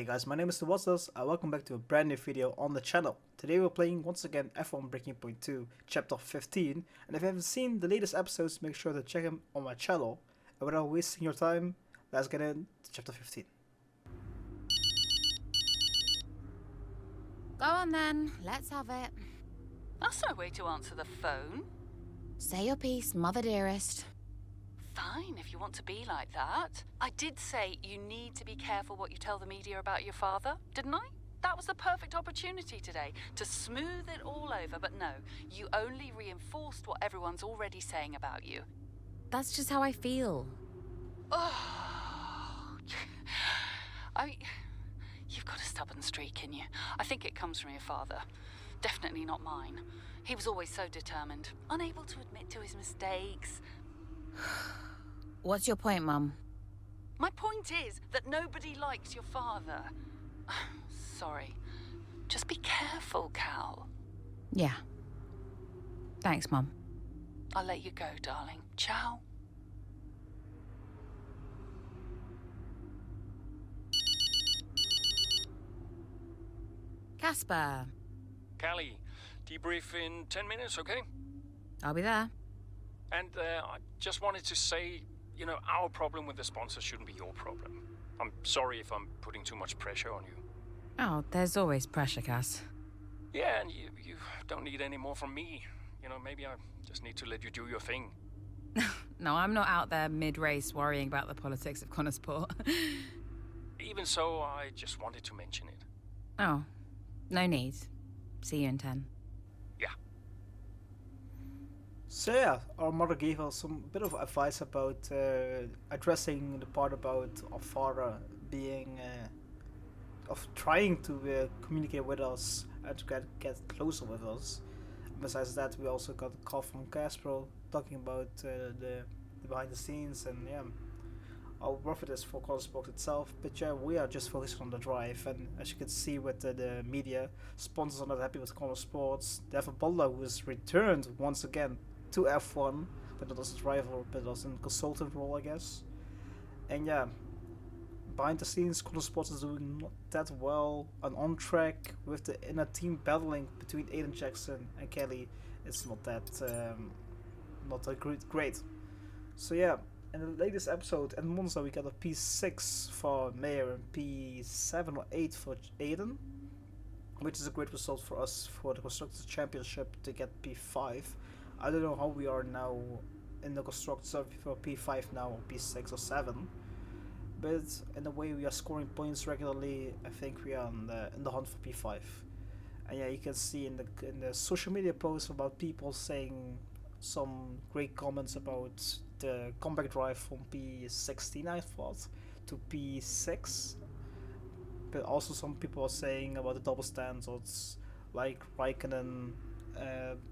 Hey guys, my name is Wassels and welcome back to a brand new video on the channel. Today we're playing once again F1 Breaking Point 2, Chapter 15, and if you haven't seen the latest episodes, make sure to check them on my channel. And without wasting your time, let's get into Chapter 15. Go on then, let's have it. That's no way to answer the phone. Say your piece, mother dearest. Fine, if you want to be like that. I did say you need to be careful what you tell the media about your father, didn't I? That was the perfect opportunity today to smooth it all over, but no, you only reinforced what everyone's already saying about you. That's just how I feel. Oh, you've got a stubborn streak in you. I think it comes from your father. Definitely not mine. He was always so determined, unable to admit to his mistakes. What's your point, Mum? My point is that nobody likes your father. Sorry. Just be careful, Cal. Yeah. Thanks, Mum. I'll let you go, darling. Ciao. Casper, Callie, debrief in 10 minutes, okay? I'll be there. And I just wanted to say, you know, our problem with the sponsor shouldn't be your problem. I'm sorry if I'm putting too much pressure on you. Oh, there's always pressure, Cass. Yeah, and you don't need any more from me. You know, maybe I just need to let you do your thing. No, I'm not out there mid-race worrying about the politics of Connorsport. Even so, I just wanted to mention it. Oh, no need. See you in 10. Yeah. So yeah, our mother gave us some bit of advice about addressing the part about our father being, of trying to communicate with us and to get closer with us. Besides that, we also got a call from Casper talking about the behind the scenes and yeah, how worth it is for Connorsport itself. But yeah, we are just focusing on the drive, and as you can see with the media, sponsors are not happy with Connorsport. They have a Butler who has returned once again to F1, but not as a driver, but as in consultant role, I guess. And yeah, behind the scenes, Connorsport is doing not that well, and on track with the inner team battling between Aiden Jackson and Kelly. It's not that great. So yeah, in the latest episode in Monza we got a P6 for Mayer and P7 or 8 for Aiden, which is a great result for us for the Constructors Championship to get P5. I don't know how we are now in the Constructors for P5 now, or P6 or 7. But in the way we are scoring points regularly, I think we are in the hunt for P5. And yeah, you can see in the social media posts about people saying some great comments about the comeback drive from P16, I thought, to P6. But also some people are saying about the double standards, like Raikkonen.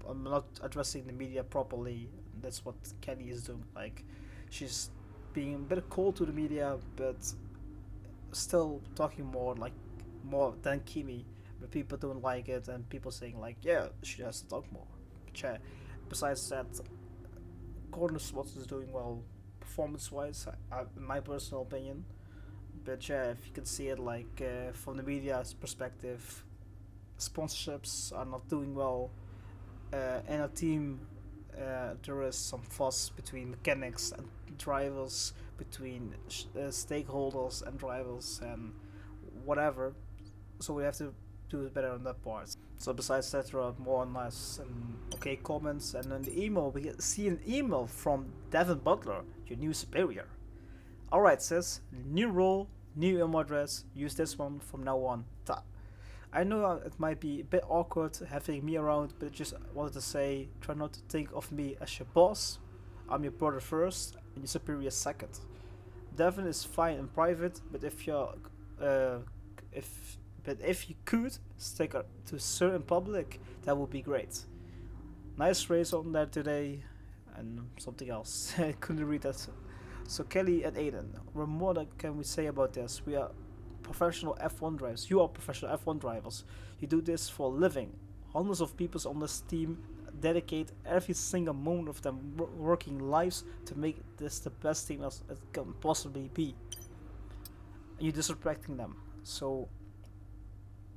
I'm not addressing the media properly. That's what Kelly is doing. Like, she's being a bit cold to the media, but still talking more than Kimi. But people don't like it, and people saying like, yeah, she has to talk more. But yeah, besides that, Connorsport is doing well performance-wise, in my personal opinion. But yeah, if you can see it like from the media's perspective, sponsorships are not doing well. In a team, there is some fuss between mechanics and drivers, between stakeholders and drivers and whatever. So we have to do it better on that part. So besides that, there are more nice and okay comments, and in the email we see an email from Devin Butler, your new superior. Alright sis, new role, new email address, use this one from now on. Ta. I know it might be a bit awkward having me around, but just wanted to say, try not to think of me as your boss. I'm your brother first and your superior second. Devin is fine in private, but if you could stick to Sir in public, that would be great. Nice race on there today, and something else. I couldn't read that. So Kelly and Aiden, what more can we say about this? We are professional F1 drivers. You are professional F1 drivers. You do this for a living. Hundreds of people on this team dedicate every single moment of their working lives to make this the best team as it can possibly be. And you're disrespecting them. So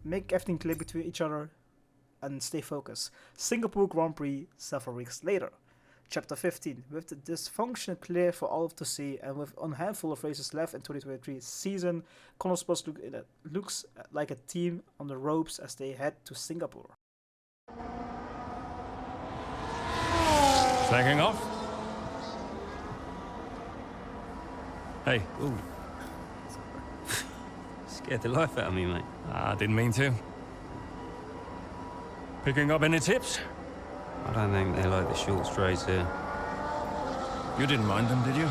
make everything clear between each other and stay focused. Singapore Grand Prix several weeks later. Chapter 15. With the dysfunction clear for all to see and with a handful of races left in 2023 season, Connor Sports looks like a team on the ropes as they head to Singapore. Flagging off? Hey. Ooh. Scared the life out of me, mate. I didn't mean to. Picking up any tips? I don't think they like the short straights here. You didn't mind them, did you?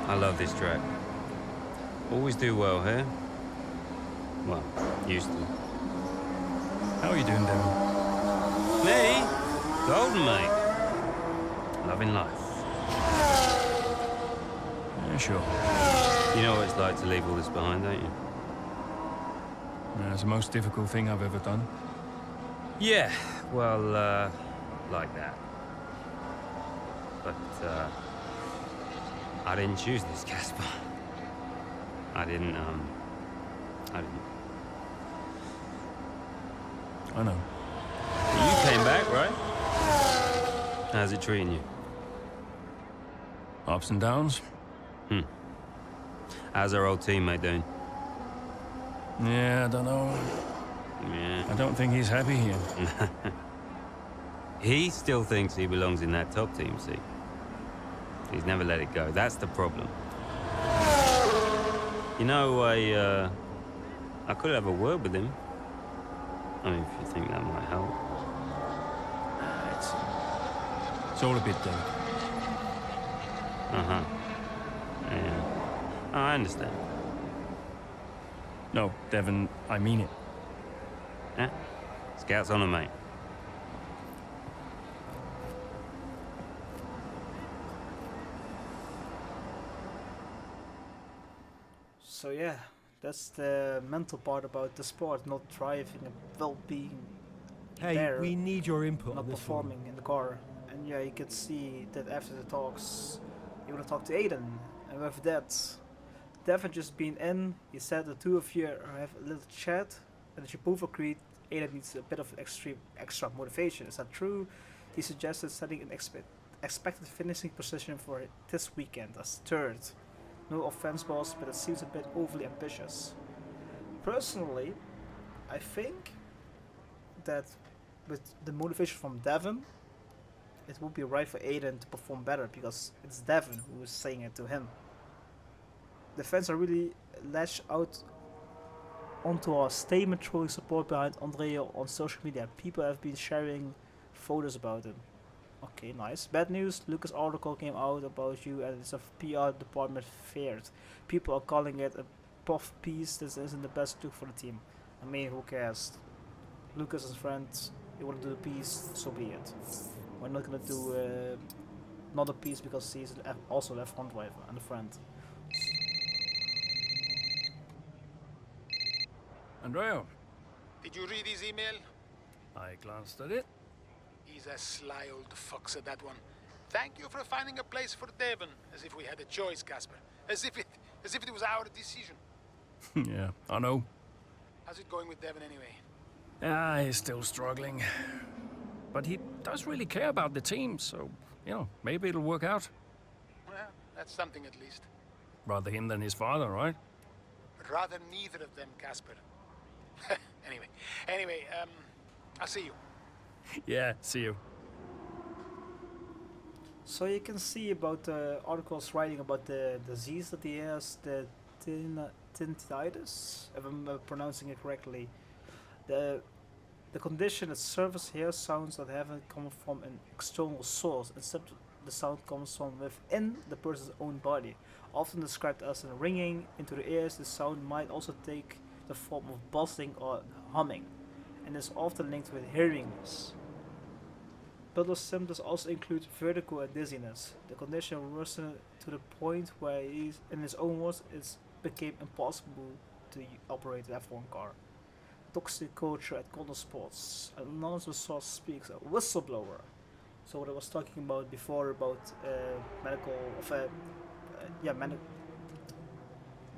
I love this track. Always do well here. Well, used to. How are you doing, Devon? Me? Golden, mate. Loving life. Yeah, sure. You know what it's like to leave all this behind, don't you? Yeah, it's the most difficult thing I've ever done. Yeah, well, like that. But, I didn't choose this, Casper. I didn't. I know. You came back, right? How's it treating you? Ups and downs? How's our old teammate doing? Yeah, I don't know. Yeah. I don't think he's happy here. He still thinks he belongs in that top team, see? He's never let it go. That's the problem. You know, I could have a word with him. I mean, if you think that might help. It's all a bit delicate. Uh-huh. Yeah. Oh, I understand. No, Devon, I mean it. Yeah? Scout's on him, mate. So yeah, that's the mental part about the sport, not driving and well-being. Hey, there, we need your input not on this performing in the car. And yeah, you can see that after the talks, you want to talk to Aiden, and with that, Devon just been in. He said the two of you have a little chat, and that you both agreed Aiden needs a bit of extra motivation. Is that true? He suggested setting an expected finishing position for this weekend as third. No offense, boss, but it seems a bit overly ambitious. Personally, I think that with the motivation from Devon, it would be right for Aiden to perform better because it's Devon who is saying it to him. The fans are really lashed out onto our statement throwing support behind Andrea on social media. People have been sharing photos about him. Okay, nice. Bad news, Lucas' article came out about you and it's a PR department feared. People are calling it a puff piece that isn't the best look for the team. I mean, who cares? Lucas is friends, you want to do a piece, so be it. We're not gonna do another piece because he's also left front driver and a friend. Andrea, Did you read his email? I glanced at it. He's a sly old fox at that one. Thank you for finding a place for Devon, as if we had a choice, Casper. As if it was our decision. Yeah, I know. How's it going with Devon anyway? Ah, he's still struggling. But he does really care about the team, so, maybe it'll work out. Well, that's something at least. Rather him than his father, right? Rather neither of them, Casper. Anyway, I'll see you. Yeah, see you. So you can see about the articles writing about the disease that he has, the tinnitus, if I'm pronouncing it correctly. The condition is surface hair sounds that haven't come from an external source. Instead, the sound comes from within the person's own body. Often described as a ringing into the ears, the sound might also take the form of buzzing or humming, and is often linked with hearing loss. Butler's symptoms also include vertigo and dizziness. The condition worsened to the point where he, in his own words, it became impossible to operate an F1 car. Toxic culture at Connor Sports. An anonymous source speaks, a whistleblower. So what I was talking about before about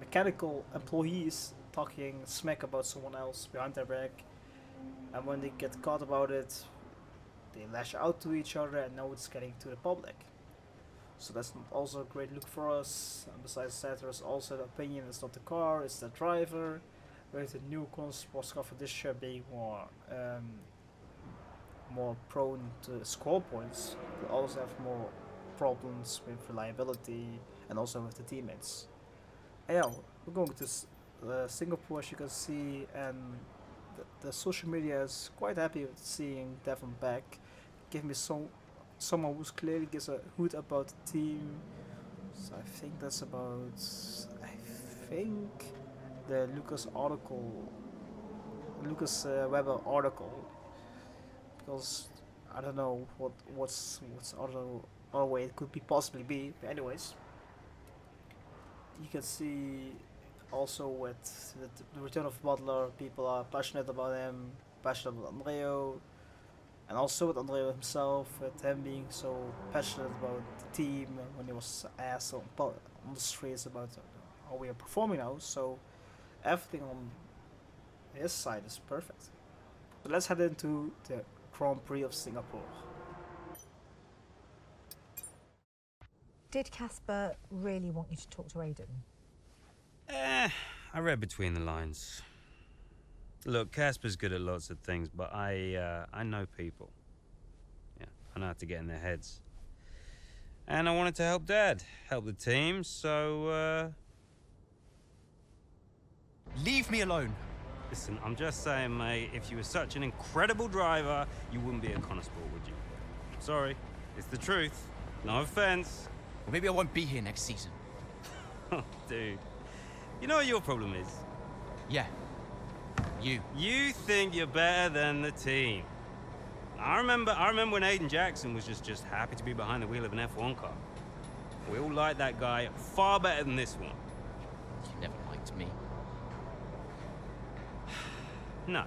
mechanical employees talking smack about someone else behind their back, and when they get caught about it, they lash out to each other, and now it's getting to the public. So that's also a great look for us. And besides that, there's also the opinion it's not the car, it's the driver. With the new sports car for this year being more prone to score points, we also have more problems with reliability and also with the teammates. And yeah, we're going to Singapore, as you can see, and the social media is quite happy with seeing Devon back. Give me someone who's clearly gives a hoot about the team. So I think that's about. I think the Lucas Weber article, because I don't know what's other way it could be possibly be. But anyways, you can see also with the return of Butler, people are passionate about him, passionate about Andreo, and also with Andreo himself, with him being so passionate about the team when he was asked on the streets about how we are performing now. So everything on his side is perfect. So let's head into the Grand Prix of Singapore. Did Casper really want you to talk to Aiden? I read between the lines. Look, Casper's good at lots of things, but I know people. Yeah, I know how to get in their heads. And I wanted to help Dad, help the team, so, Leave me alone. Listen, I'm just saying, mate, if you were such an incredible driver, you wouldn't be a connoisseur, would you? Sorry, it's the truth. No offense. Or maybe I won't be here next season. Oh, dude. You know what your problem is? Yeah. You. You think you're better than the team. I remember when Aiden Jackson was just happy to be behind the wheel of an F1 car. We all liked that guy far better than this one. You never liked me. No.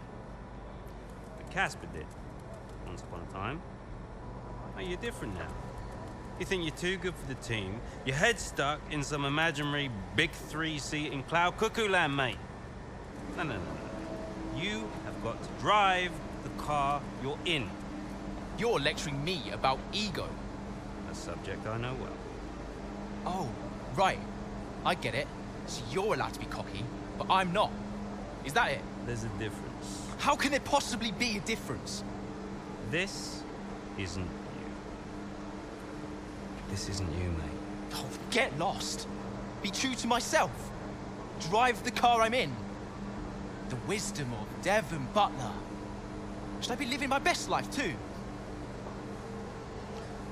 But Casper did. Once upon a time. Oh, you're different now. You think you're too good for the team. Your head's stuck in some imaginary big three-seat in cloud cuckoo land, mate. No. You have got to drive the car you're in. You're lecturing me about ego. A subject I know well. Oh, right. I get it. So you're allowed to be cocky, but I'm not. Is that it? There's a difference. How can there possibly be a difference? This isn't you. This isn't you, mate. Oh, get lost. Be true to myself. Drive the car I'm in. The wisdom of Devon Butler. Should I be living my best life too?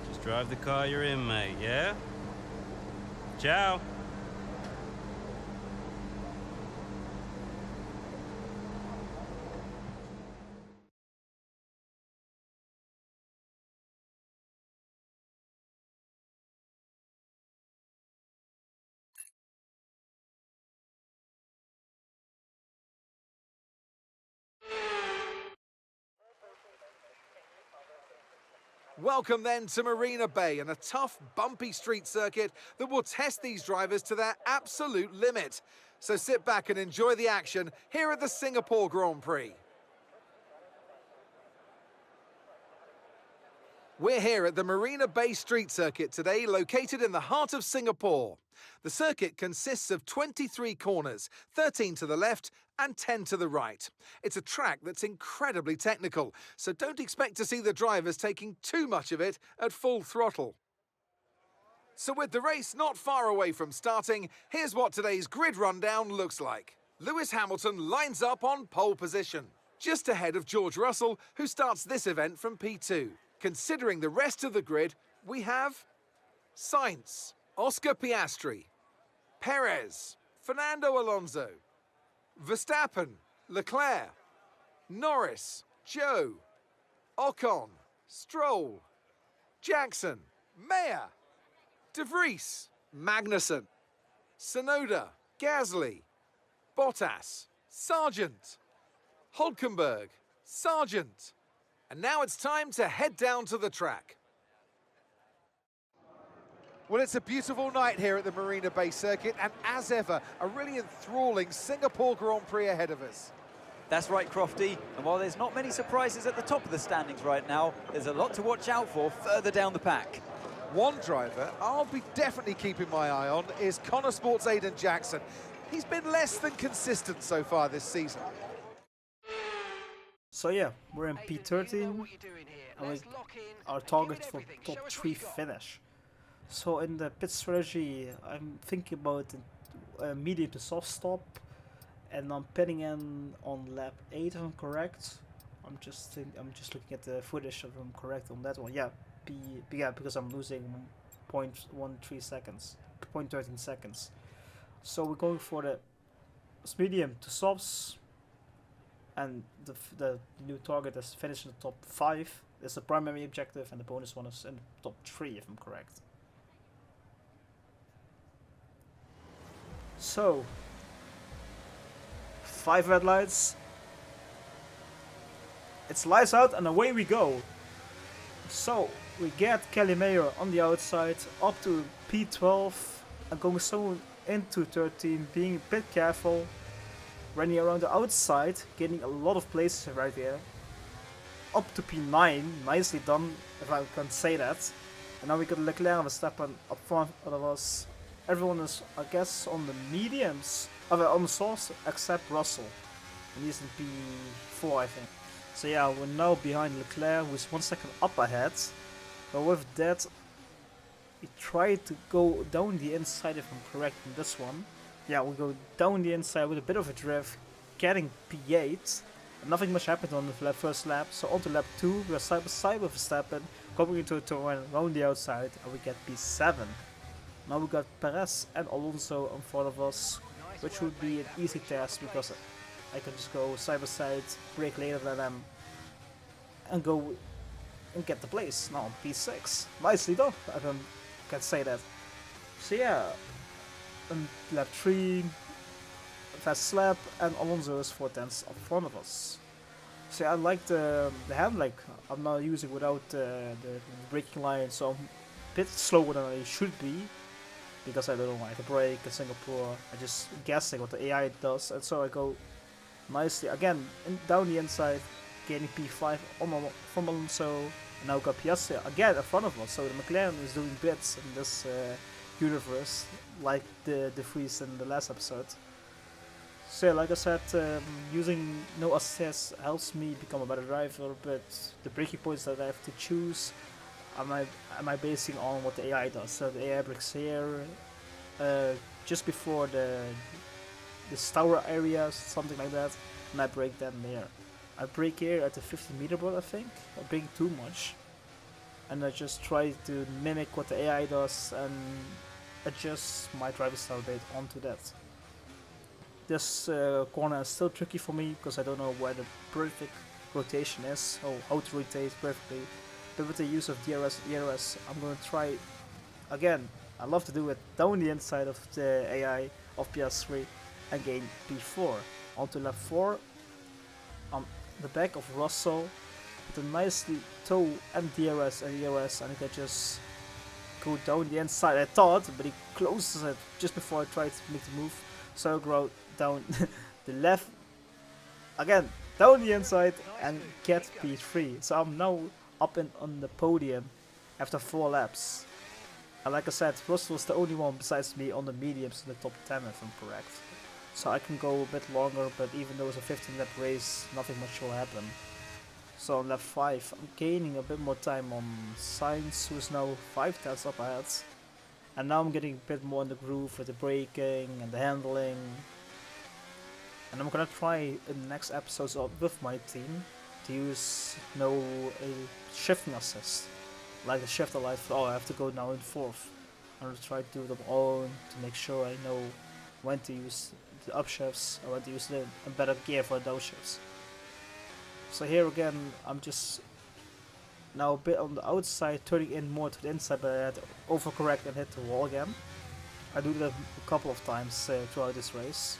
Just drive the car you're in, mate, yeah? Ciao. Welcome then to Marina Bay and a tough, bumpy street circuit that will test these drivers to their absolute limit. So sit back and enjoy the action here at the Singapore Grand Prix. We're here at the Marina Bay Street Circuit today, located in the heart of Singapore. The circuit consists of 23 corners, 13 to the left and 10 to the right. It's a track that's incredibly technical, so don't expect to see the drivers taking too much of it at full throttle. So with the race not far away from starting, here's what today's grid rundown looks like. Lewis Hamilton lines up on pole position, just ahead of George Russell, who starts this event from P2. Considering the rest of the grid, we have Sainz, Oscar Piastri, Perez, Fernando Alonso, Verstappen, Leclerc, Norris, Joe, Ocon, Stroll, Jackson, Mayer, De Vries, Magnussen, Tsunoda, Gasly, Bottas, Sargent, Hulkenberg, Sargent. And now it's time to head down to the track. Well, it's a beautiful night here at the Marina Bay Circuit, and as ever, a really enthralling Singapore Grand Prix ahead of us. That's right, Crofty. And while there's not many surprises at the top of the standings right now, there's a lot to watch out for further down the pack. One driver I'll be definitely keeping my eye on is Connor Sports' Aiden Jackson. He's been less than consistent so far this season. So yeah, we're in P13, and our target for top 3 finish. So in the pit strategy, I'm thinking about medium to soft stop, and I'm pitting in on lap 8 if I'm correct. I'm just looking at the footage if I'm correct on that one. Yeah, because I'm losing 0.13 seconds, 0.13 seconds. So we're going for the medium to softs, and the new target is finish in the top 5. Is the primary objective, and the bonus one is in the top 3 if I'm correct. So 5 red lights. It's lights out and away we go. So we get Kelly Mayer on the outside up to P12 and going soon into 13, being a bit careful, running around the outside, getting a lot of places right here. Up to P9, nicely done if I can say that. And now we got Leclerc and Verstappen up front of us. Everyone is, I guess, on the mediums, on the source except Russell, and he's in P4 I think. So yeah, we're now behind Leclerc, who's 1 second up ahead. But with that, we try to go down the inside if I'm correct in this one. Yeah, we go down the inside with a bit of a drift, getting P8. And nothing much happened on the first lap, so on to lap 2, we're side by side with Verstappen, coming into a turn around the outside, and we get P7. Now we got Perez and Alonso in front of us, which would be an easy task because I can just go side by side, brake later than them, and go and get the place. Now P6, nicely done. I can say that. So yeah, in lap 3, fast lap, and Alonso is 4 tenths up front of us. So yeah, I like the hand, like I'm now using without the braking line, so I'm a bit slower than I should be. Because I don't know how to brake in Singapore, I'm just guessing what the AI does, and so I go nicely again down the inside, getting P5 from Alonso, and now got Piastri again in front of us. So the McLaren is doing bits in this universe, like the Vries in the last episode. So yeah, like I said, using no assist helps me become a better driver, but the braking points that I have to choose. Am I basing on what the AI does? So the AI brakes here, just before the tower areas, something like that, and I brake then there. I brake here at the 50-meter board, I think. I'm braking too much, and I just try to mimic what the AI does and adjust my driving style based onto that. This corner is still tricky for me because I don't know where the perfect rotation is, or how to rotate perfectly. But with the use of DRS and ERS, I'm going to try again. I love to do it down the inside of the AI of PS3 and gain P4. Onto lap 4, on the back of Russell with a nicely toe and DRS and ERS, and I can just go down the inside. I thought, but he closes it just before I tried to make the move. So I go down the left again, down the inside, and get P3. So I'm now up on the podium after 4 laps. And like I said, Russell was the only one besides me on the mediums in the top 10 if I'm correct. So I can go a bit longer, but even though it's a 15 lap race, nothing much will happen. So on lap 5, I'm gaining a bit more time on Sainz, who is now 5 tenths up ahead. And now I'm getting a bit more in the groove with the braking and the handling. And I'm gonna try in the next episodes with my team to use a shifting assist, like the shifter light. Oh, I have to go now in 4th. I'm gonna try to do them all to make sure I know when to use the upshifts or when to use the better gear for those shifts. So here again, I'm just now a bit on the outside, turning in more to the inside, but I had to overcorrect and hit the wall again. I do that a couple of times throughout this race,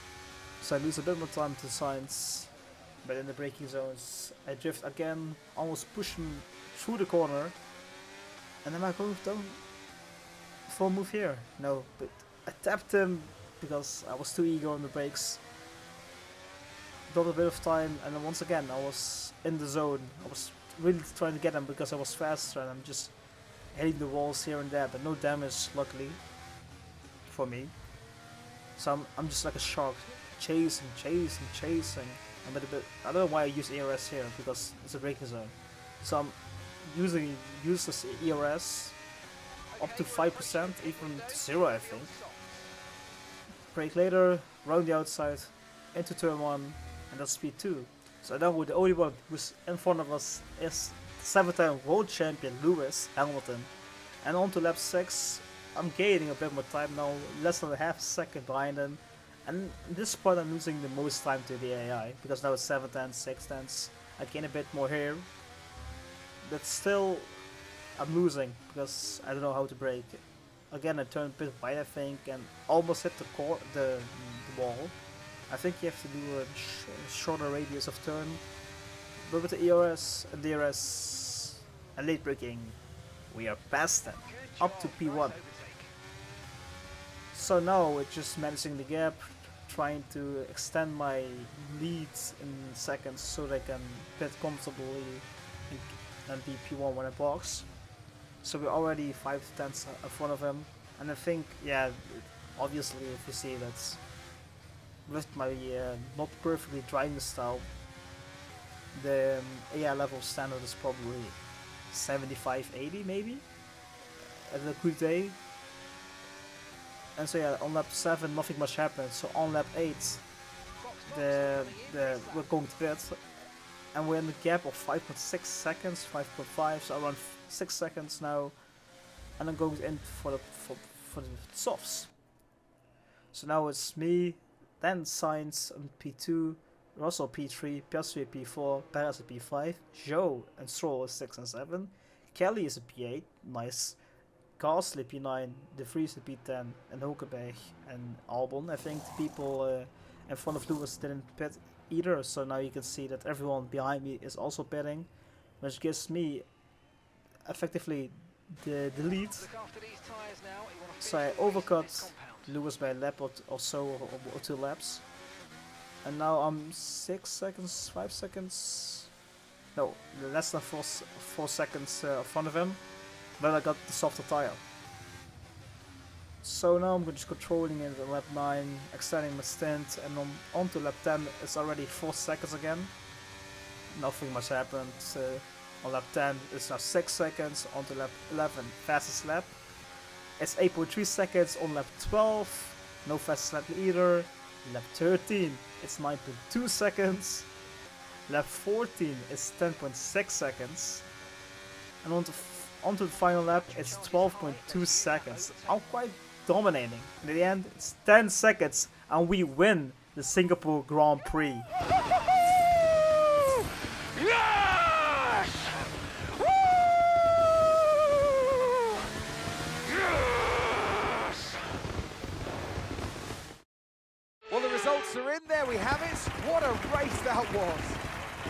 so I lose a bit more time to Sainz. But in the braking zones, I drift again, almost pushing through the corner, and then I go down full move here. No, but I tapped him because I was too eager on the brakes. Got a bit of time, and then once again I was in the zone. I was really trying to get him because I was faster, and I'm just hitting the walls here and there, but no damage, luckily, for me. So I'm just like a shark, chasing. I'm a bit. I don't know why I use ERS here because it's a braking zone. So I'm using useless ERS up to 5%, even to 0, I think. Brake later, round the outside, into turn 1, and that's speed 2. So now the only one who's in front of us is 7-time world champion Lewis Hamilton. And on to lap 6, I'm gaining a bit more time now, less than a half second behind him. And at this point I'm losing the most time to the AI, because now it's 7 tenths, 6 tenths. I gain a bit more here. But still, I'm losing, because I don't know how to brake. Again, I turned a bit wide, I think, and almost hit the wall. I think you have to do a shorter radius of turn. But with the ERS and DRS and late braking, we are past them, up to P1. So now we're just managing the gap, trying to extend my leads in seconds so they can pit comfortably and be P1 when I box. So we're already 5 tenths in front of him, and I think, yeah, obviously if you see that with my not perfectly driving style, the AI level standard is probably 75-80 maybe at a good day. And so yeah, on lap 7 nothing much happened, so on lap 8 we're going to pit, and we're in the gap of 5.6 seconds, 5.5, so around 6 seconds now, and I'm going in for the softs. So now it's me, then Sainz on P2, Russell P3, Piastri P4, Perez at P5, Joe and Stroll is 6 and 7, Kelly is a P8, nice, Gasly P9, De Vries at P10, and Hulkenberg and Albon. I think the people in front of Lewis didn't pit either, so now you can see that everyone behind me is also pitting, which gives me effectively the lead. So I overcut Lewis by a lap or so, or 2 laps. And now I'm 6 seconds, 5 seconds, no, less than 4 seconds in front of him. But I got the softer tire. So now I'm just controlling it at lap 9, extending my stint, and on to lap 10 it's already 4 seconds again. Nothing much happened. On lap 10 it's now 6 seconds, on to lap 11, fastest lap. It's 8.3 seconds on lap 12, no fastest lap either. Lap 13 it's 9.2 seconds. Lap 14 is 10.6 seconds. And onto the final lap, it's 12.2 seconds. I'm quite dominating. In the end, it's 10 seconds, and we win the Singapore Grand Prix. Yes! Woo! Yes! Well, the results are in. There we have it. What a race that was.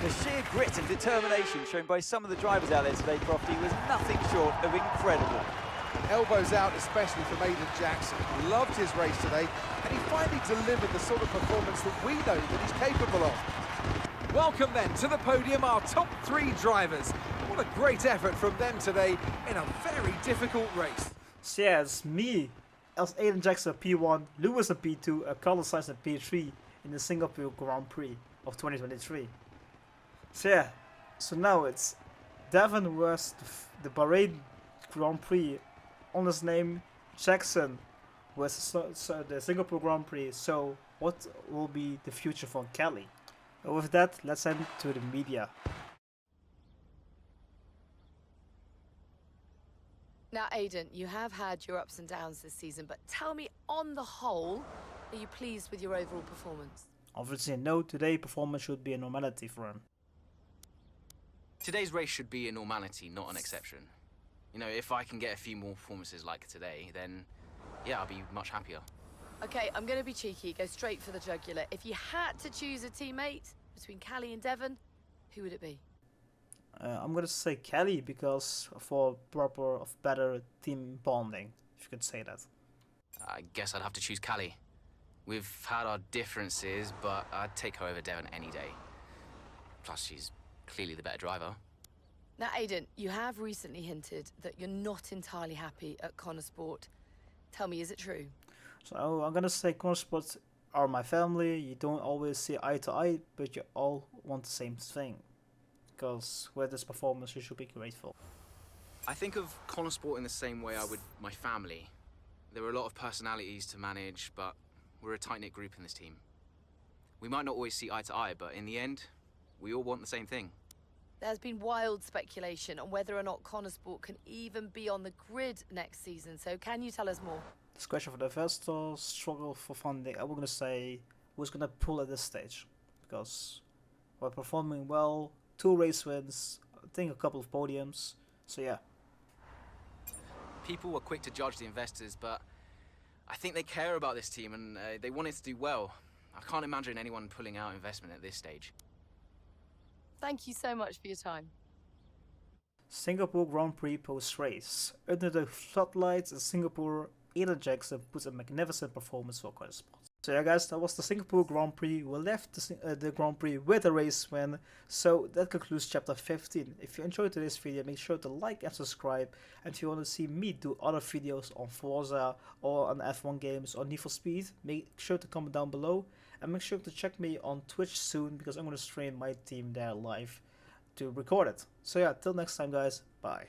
The sheer grit and determination shown by some of the drivers out there today, Crofty, was nothing short of incredible. Elbows out, especially from Aiden Jackson. Loved his race today, and he finally delivered the sort of performance that we know that he's capable of. Welcome then to the podium, our top 3 drivers. What a great effort from them today in a very difficult race. So yeah, it's me, as Aiden Jackson at P1, Lewis at P2, Carlos Sainz at P3 in the Singapore Grand Prix of 2023. So yeah, so now it's Devon versus the Bahrain Grand Prix, on his name, Jackson versus the Singapore Grand Prix. So what will be the future for Kelly? With that, let's head to the media. Now, Aiden, you have had your ups and downs this season, but tell me, on the whole, are you pleased with your overall performance? Obviously, no, today performance should be a normality for him. Today's race should be a normality, not an exception. You know, if I can get a few more performances like today, then yeah, I'll be much happier. Okay, I'm going to be cheeky, go straight for the jugular. If you had to choose a teammate between Callie and Devon, who would it be? I'm gonna say Kelly, because for better team bonding. you could say that. I guess I'd have to choose Callie. We've had our differences, but I'd take her over Devon any day. Plus, she's clearly the better driver. Now, Aiden, you have recently hinted that you're not entirely happy at Connor Sport. Tell me, is it true? So I'm gonna say Connor Sports are my family. You don't always see eye to eye, but you all want the same thing. Because with this performance, you should be grateful. I think of Connor Sport in the same way I would my family. There are a lot of personalities to manage, but we're a tight-knit group in this team. We might not always see eye to eye, but in the end, we all want the same thing. There's been wild speculation on whether or not Connor Sport can even be on the grid next season, so can you tell us more? This question for the investors, struggle for funding. I'm gonna say who's gonna pull at this stage, because we're performing well, 2 race wins, I think a couple of podiums. So yeah. People were quick to judge the investors, but I think they care about this team and they want it to do well. I can't imagine anyone pulling out investment at this stage. Thank you so much for your time. Singapore Grand Prix post-race. Under the floodlights in Singapore, Aiden Jackson puts a magnificent performance for Connor Sport. So yeah guys, that was the Singapore Grand Prix. We left the Grand Prix with a race win. So that concludes chapter 15. If you enjoyed today's video, make sure to like and subscribe. And if you want to see me do other videos on Forza or on F1 games or Need for Speed, make sure to comment down below. And make sure to check me on Twitch soon, because I'm going to stream my team there live to record it. So yeah, till next time guys, bye.